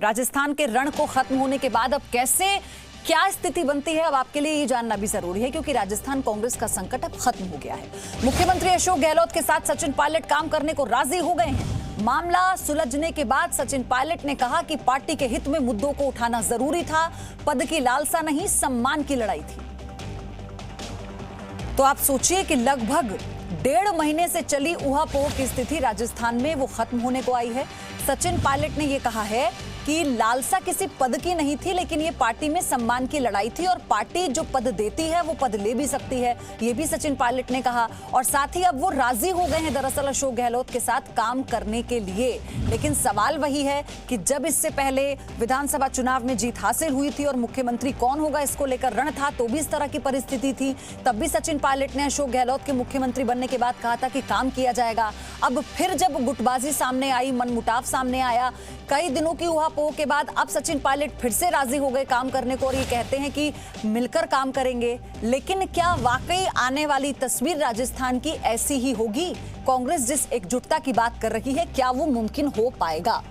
राजस्थान के रण को खत्म होने के बाद अब कैसे क्या स्थिति बनती है, अब आपके लिए ये जानना भी जरूरी है, क्योंकि राजस्थान कांग्रेस का संकट अब खत्म हो गया है। मुख्यमंत्री अशोक गहलोत के साथ सचिन पायलट काम करने को राजी हो गए हैं। मामला सुलझने के बाद सचिन पायलट ने कहा कि पार्टी के हित में मुद्दों को उठाना जरूरी था, पद की लालसा नहीं, सम्मान की लड़ाई थी। तो आप सोचिए कि लगभग 1.5 महीने से चली ऊहापोह की स्थिति राजस्थान में वो खत्म होने को आई है। सचिन पायलट ने यह कहा है कि लालसा किसी पद की नहीं थी, लेकिन ये पार्टी में सम्मान की लड़ाई थी और पार्टी जो पद देती है वो पद ले भी सकती है, ये भी सचिन पायलट ने कहा। और साथ ही अब वो राजी हो गए हैं दरअसल अशोक गहलोत के साथ काम करने के लिए। लेकिन सवाल वही है कि जब इससे पहले विधानसभा चुनाव में जीत हासिल हुई थी और मुख्यमंत्री कौन होगा इसको लेकर रण था, तो भी इस तरह की परिस्थिति थी। तब भी सचिन पायलट ने अशोक गहलोत के मुख्यमंत्री बनने के बाद कहा था कि काम किया जाएगा। अब फिर जब गुटबाजी सामने आई, मनमुटाव सामने आया, कई दिनों की ऊहापोह के बाद अब सचिन पायलट फिर से राजी हो गए काम करने को और ये कहते हैं कि मिलकर काम करेंगे। लेकिन क्या वाकई आने वाली तस्वीर राजस्थान की ऐसी ही होगी? कांग्रेस जिस एकजुटता की बात कर रही है, क्या वो मुमकिन हो पाएगा?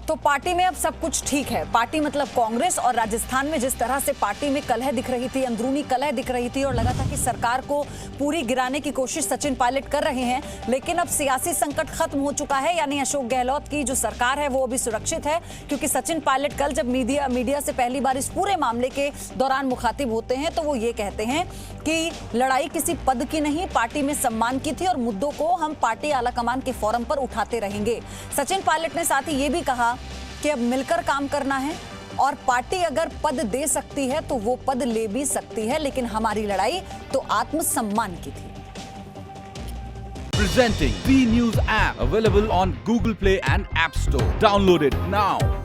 तो पार्टी में अब सब कुछ ठीक है। पार्टी मतलब कांग्रेस, और राजस्थान में जिस तरह से पार्टी में कलह दिख रही थी, अंदरूनी कलह दिख रही थी और लगा था कि सरकार को पूरी गिराने की कोशिश सचिन पायलट कर रहे हैं। लेकिन अब सियासी संकट खत्म हो चुका है, यानी अशोक गहलोत की जो सरकार है वो अभी सुरक्षित है, क्योंकि सचिन पायलट कल जब मीडिया से पहली बार इस पूरे मामले के दौरान मुखातिब होते हैं तो वो ये कहते हैं कि लड़ाई किसी पद की नहीं, पार्टी में सम्मान की थी और मुद्दों को हम पार्टी आलाकमान के फोरम पर उठाते रहेंगे। सचिन पायलट ने साथ ही ये भी कहा कि अब मिलकर काम करना है और पार्टी अगर पद दे सकती है तो वो पद ले भी सकती है, लेकिन हमारी लड़ाई तो आत्मसम्मान की थी। Presenting B News app available on Google Play and App Store. Download it now.